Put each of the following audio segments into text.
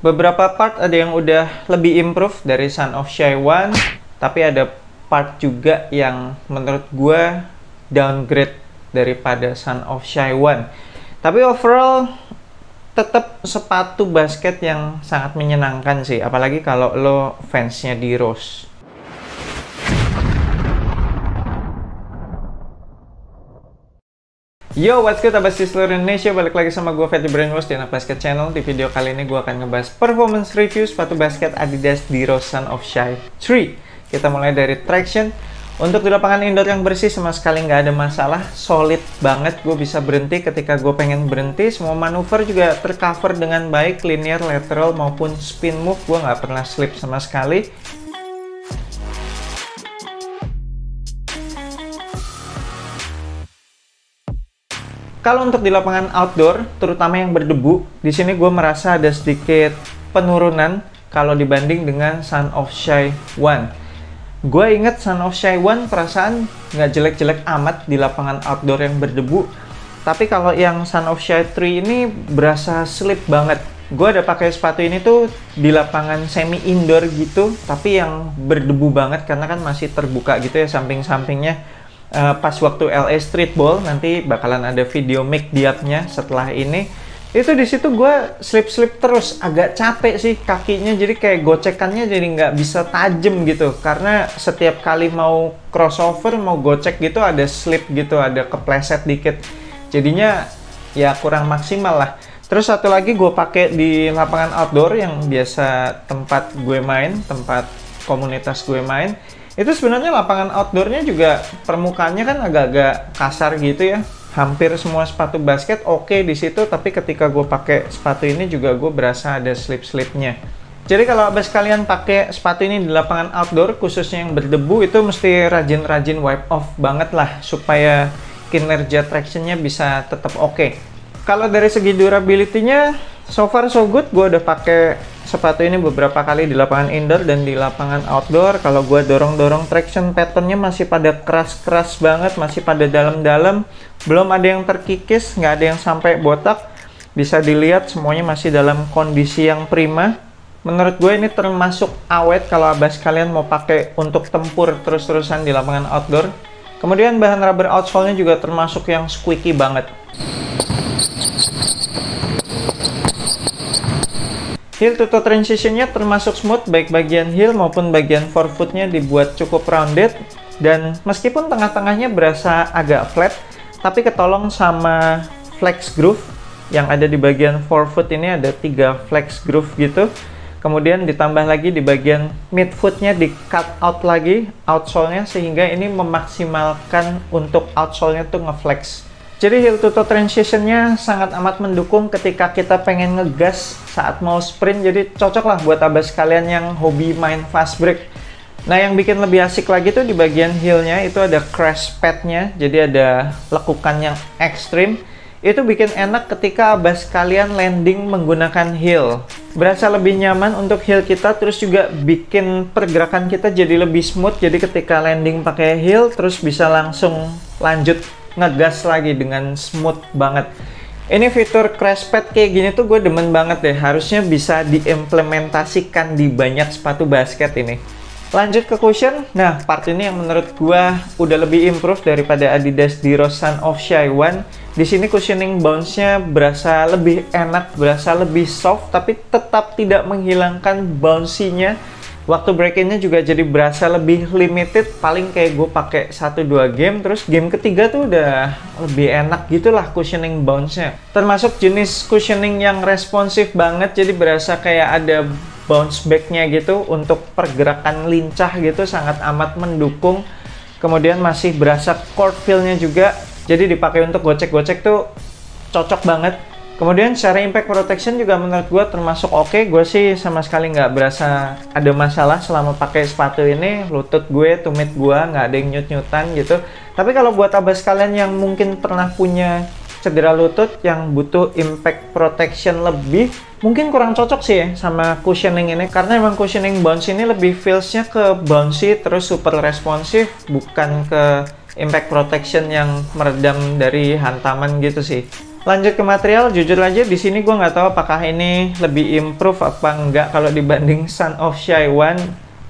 Beberapa part ada yang udah lebih improve dari Son of Shy 1, tapi ada part juga yang menurut gue downgrade daripada Son of Shy 1. Tapi overall tetap sepatu basket yang sangat menyenangkan sih, apalagi kalau lo fansnya D Rose. Yo, what's good abas di seluruh Indonesia, balik lagi sama gue Fatty Brainwash di Anak Basket Channel. Di video kali ini gue akan ngebahas performance review sepatu basket Adidas D Rose Son of Shy 3. Kita mulai dari traction. Untuk di lapangan indoor yang bersih sama sekali nggak ada masalah, solid banget. Gue bisa berhenti ketika gue pengen berhenti. Semua manuver juga tercover dengan baik, linear, lateral maupun spin move. Gue nggak pernah slip sama sekali. Kalau untuk di lapangan outdoor, terutama yang berdebu, di sini gue merasa ada sedikit penurunan kalau dibanding dengan Son of Shy 1. Gue inget Son of Shy 1 perasaan nggak jelek-jelek amat di lapangan outdoor yang berdebu. Tapi kalau yang Son of Shy 3 ini berasa slip banget. Gue ada pakai sepatu ini tuh di lapangan semi indoor gitu, tapi yang berdebu banget karena kan masih terbuka gitu ya samping-sampingnya. Pas waktu LA Streetball, nanti bakalan ada video make diapnya setelah ini. Itu di situ gue slip terus, agak capek sih kakinya, jadi kayak gocekannya jadi nggak bisa tajem gitu. Karena setiap kali mau crossover, mau gocek gitu ada slip gitu, ada kepleset dikit. Jadinya ya kurang maksimal lah. Terus satu lagi gue pakai di lapangan outdoor yang biasa tempat gue main, tempat komunitas gue main. Itu sebenarnya lapangan outdoornya juga permukaannya kan agak-agak kasar gitu ya. Hampir semua sepatu basket oke di situ, tapi ketika gue pakai sepatu ini juga gue berasa ada slip-slipnya. Jadi kalau abas kalian pakai sepatu ini di lapangan outdoor, khususnya yang berdebu, itu mesti rajin-rajin wipe off banget lah supaya kinerja tractionnya bisa tetap oke. Kalau dari segi durability-nya, so far so good. Gue udah pakai sepatu ini beberapa kali di lapangan indoor dan di lapangan outdoor. Kalau gue dorong-dorong, traction patternnya masih pada keras-keras banget, masih pada dalam-dalam. Belum ada yang terkikis, nggak ada yang sampai botak. Bisa dilihat semuanya masih dalam kondisi yang prima. Menurut gue ini termasuk awet kalau abas kalian mau pakai untuk tempur terus-terusan di lapangan outdoor. Kemudian bahan rubber outsole-nya juga termasuk yang squeaky banget. Heel to toe transition-nya termasuk smooth, baik bagian heel maupun bagian forefoot-nya dibuat cukup rounded. Dan meskipun tengah-tengahnya berasa agak flat, tapi ketolong sama flex groove yang ada di bagian forefoot ini, ada 3 flex groove gitu. Kemudian ditambah lagi di bagian midfoot-nya di cut out lagi outsole-nya, sehingga ini memaksimalkan untuk outsole-nya tuh ngeflex. Jadi heel to toe transition-nya sangat amat mendukung ketika kita pengen ngegas saat mau sprint. Jadi cocok lah buat abas kalian yang hobi main fast break. Nah, yang bikin lebih asik lagi tuh di bagian heel-nya itu ada crash pad-nya. Jadi ada lekukan yang ekstrim. Itu bikin enak ketika abas kalian landing menggunakan heel. Berasa lebih nyaman untuk heel kita, terus juga bikin pergerakan kita jadi lebih smooth. Jadi ketika landing pakai heel, terus bisa langsung lanjut ngegas lagi dengan smooth banget. Ini fitur crash pad kayak gini tuh gue demen banget deh. Harusnya bisa diimplementasikan di banyak sepatu basket ini. Lanjut ke cushion. Nah, part ini yang menurut gue udah lebih improve daripada Adidas D Rose Son of Shy 1. Di sini cushioning bounce-nya berasa lebih enak, berasa lebih soft, tapi tetap tidak menghilangkan bouncy-nya. Waktu break-in-nya juga jadi berasa lebih limited, paling kayak gue pakai 1-2 game, terus game ketiga tuh udah lebih enak gitulah cushioning bounce-nya. Termasuk jenis cushioning yang responsif banget, jadi berasa kayak ada bounce back-nya gitu untuk pergerakan lincah gitu, sangat amat mendukung. Kemudian masih berasa court feel-nya juga, jadi dipakai untuk gocek-gocek tuh cocok banget. Kemudian secara impact protection juga menurut gue termasuk oke. Gue sih sama sekali nggak berasa ada masalah selama pakai sepatu ini. Lutut gue, tumit gue nggak ada yang nyut-nyutan gitu. Tapi kalau buat abas kalian yang mungkin pernah punya cedera lutut yang butuh impact protection lebih, mungkin kurang cocok sih ya sama cushioning ini. Karena emang cushioning bounce ini lebih feels-nya ke bouncy terus super responsif, bukan ke impact protection yang meredam dari hantaman gitu sih. Lanjut ke material, jujur aja di sini gue nggak tahu apakah ini lebih improve apa enggak kalau dibanding Son of Shaiwan.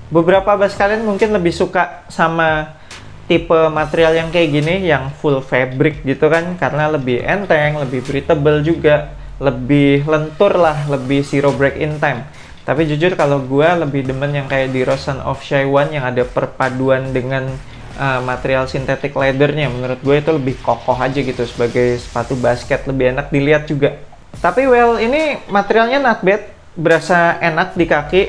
Beberapa abas kalian mungkin lebih suka sama tipe material yang kayak gini, yang full fabric gitu kan, karena lebih enteng, lebih breathable juga, lebih lentur lah, lebih zero break in time. Tapi jujur kalau gue lebih demen yang kayak di Son of Shaiwan yang ada perpaduan dengan material sintetik leathernya. Menurut gue itu lebih kokoh aja gitu sebagai sepatu basket, lebih enak dilihat juga. Tapi well, ini materialnya not bad, berasa enak di kaki.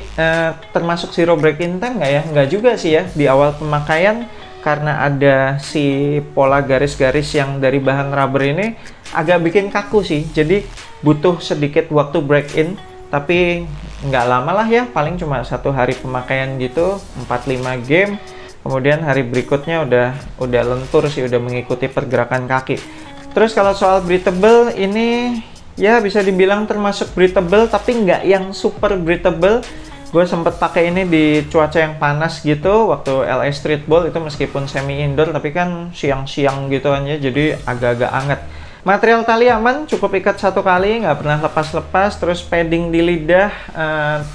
Termasuk zero break in time nggak ya? Nggak juga sih ya. Di awal pemakaian karena ada si pola garis-garis yang dari bahan rubber ini agak bikin kaku sih. Jadi butuh sedikit waktu break in, tapi nggak lama lah ya, paling cuma 1 hari pemakaian gitu, 4-5 game. Kemudian hari berikutnya udah lentur sih, udah mengikuti pergerakan kaki. Terus kalau soal breathable, ini ya bisa dibilang termasuk breathable, tapi nggak yang super breathable. Gue sempet pakai ini di cuaca yang panas gitu, waktu LA Streetball itu meskipun semi indoor, tapi kan siang-siang gitu kan ya, jadi agak-agak anget. Material tali aman, cukup ikat 1 kali, nggak pernah lepas-lepas. Terus padding di lidah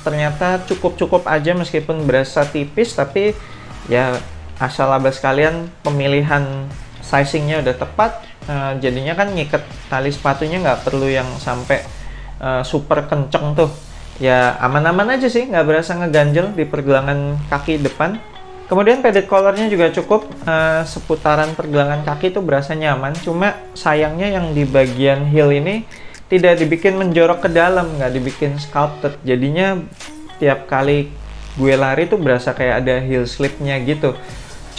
ternyata cukup-cukup aja meskipun berasa tipis, tapi ya asal abas kalian pemilihan sizingnya udah tepat, jadinya kan ngikat tali sepatunya nggak perlu yang sampai super kenceng tuh. Ya aman-aman aja sih, nggak berasa ngeganjel di pergelangan kaki depan. Kemudian padded collarnya juga cukup, seputaran pergelangan kaki tuh berasa nyaman. Cuma sayangnya yang di bagian heel ini tidak dibikin menjorok ke dalam, nggak dibikin sculpted. Jadinya tiap kali gue lari tuh berasa kayak ada heel slipnya gitu.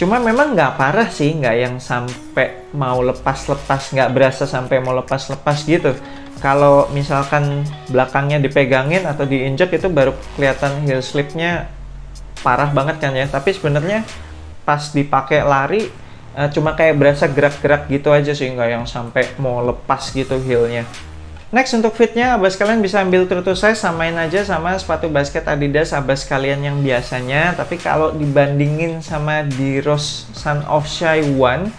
Cuma memang nggak parah sih, nggak yang sampai mau lepas-lepas, nggak berasa sampai mau lepas-lepas gitu. Kalau misalkan belakangnya dipegangin atau diinjek itu baru kelihatan heel slipnya parah banget kan ya. Tapi sebenarnya pas dipakai lari cuma kayak berasa gerak-gerak gitu aja sih, nggak yang sampai mau lepas gitu heelnya. Next, untuk fitnya, abas kalian bisa ambil true to size, samain aja sama sepatu basket Adidas abas kalian yang biasanya. Tapi kalau dibandingin sama di Son of Shaiwan,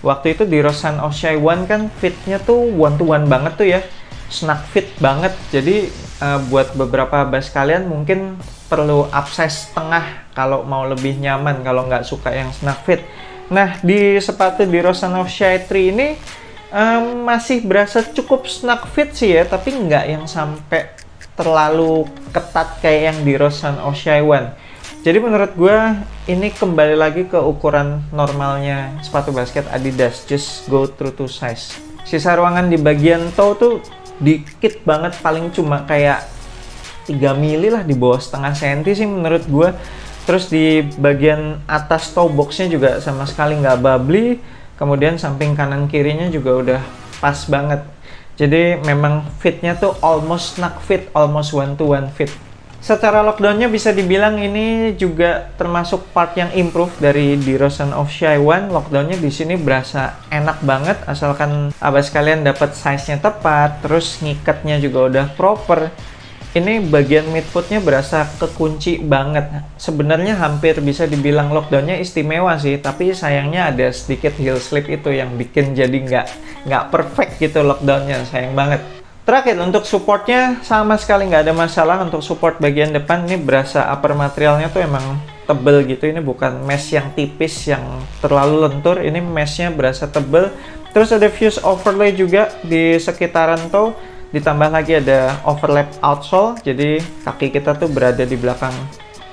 waktu itu di Son of Shaiwan kan fitnya tuh one to one banget tuh ya, snug fit banget. Jadi buat beberapa abas kalian mungkin perlu upsize setengah kalau mau lebih nyaman, kalau nggak suka yang snug fit. Nah, di sepatu di Son of Shai 3 ini masih berasa cukup snug fit sih ya, tapi nggak yang sampai terlalu ketat kayak yang di Son of Shaiwan. Jadi menurut gue ini kembali lagi ke ukuran normalnya sepatu basket Adidas, just go true to size. Sisa ruangan di bagian toe tuh dikit banget, paling cuma kayak 3 mili lah, di bawah setengah senti sih menurut gue. Terus di bagian atas toe boxnya juga sama sekali nggak bubbly. Kemudian samping kanan kirinya juga udah pas banget. Jadi memang fitnya tuh almost snug fit, almost one to one fit. Secara lockdownnya bisa dibilang ini juga termasuk part yang improve dari di Son of Shaiwan. Lockdownnya di sini berasa enak banget, asalkan abas kalian dapat size-nya tepat, terus ngikatnya juga udah proper. Ini bagian midfootnya berasa kekunci banget. Sebenarnya hampir bisa dibilang lockdownnya istimewa sih, tapi sayangnya ada sedikit heel slip itu yang bikin jadi nggak perfect gitu lockdownnya, sayang banget. Terakhir, untuk supportnya sama sekali nggak ada masalah. Untuk support bagian depan ini berasa upper materialnya tuh emang tebel gitu. Ini bukan mesh yang tipis yang terlalu lentur, ini meshnya berasa tebel. Terus ada fuse overlay juga di sekitaran toe. Ditambah lagi ada overlap outsole, jadi kaki kita tuh berada di belakang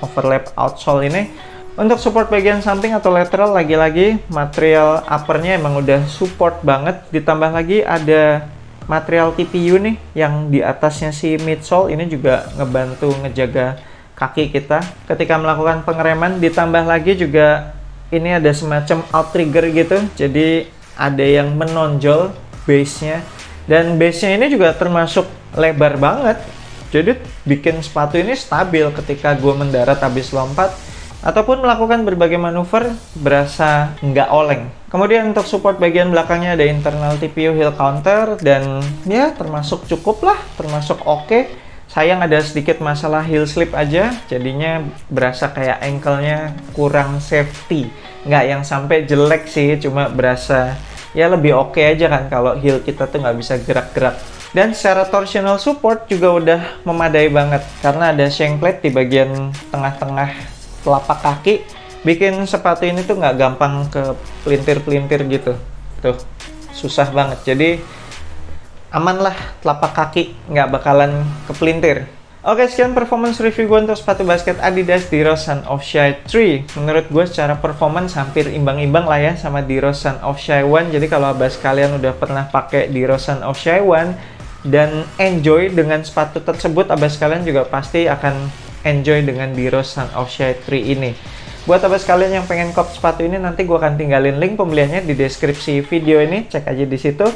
overlap outsole ini. Untuk support bagian samping atau lateral, lagi-lagi material uppernya emang udah support banget. Ditambah lagi ada material TPU nih yang di atasnya si midsole, ini juga ngebantu ngejaga kaki kita ketika melakukan pengereman. Ditambah lagi juga ini ada semacam outrigger gitu, jadi ada yang menonjol base-nya. Dan base-nya ini juga termasuk lebar banget, jadi bikin sepatu ini stabil ketika gue mendarat habis lompat ataupun melakukan berbagai manuver, berasa nggak oleng. Kemudian untuk support bagian belakangnya ada internal TPU heel counter, dan ya termasuk cukup lah, termasuk oke. Sayang ada sedikit masalah heel slip aja, jadinya berasa kayak ankle-nya kurang safety. Nggak yang sampai jelek sih, cuma berasa ya lebih oke aja kan kalau heel kita tuh nggak bisa gerak-gerak. Dan secara torsional support juga udah memadai banget karena ada shank plate di bagian tengah-tengah telapak kaki, bikin sepatu ini tuh nggak gampang ke pelintir-pelintir gitu. Tuh, susah banget. Jadi aman lah telapak kaki, nggak bakalan kepelintir. Oke, sekian performance review gue untuk sepatu basket Adidas Diros Son of Shy 3. Menurut gue secara performance hampir imbang-imbang lah ya sama Diros Son of Shy 1. Jadi kalau abas kalian udah pernah pakai Diros Son of Shy 1 dan enjoy dengan sepatu tersebut, abas kalian juga pasti akan enjoy dengan Diros Son of Shy 3 ini. Buat abas kalian yang pengen kop sepatu ini, nanti gue akan tinggalin link pembeliannya di deskripsi video ini, cek aja di situ.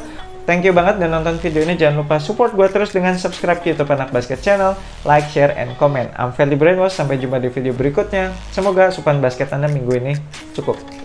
Thank you banget udah nonton video ini. Jangan lupa support gue terus dengan subscribe ke YouTube Anak Basket Channel, like, share, and comment. I'm Feli Brainwash. Sampai jumpa di video berikutnya. Semoga asupan basket Anda minggu ini cukup.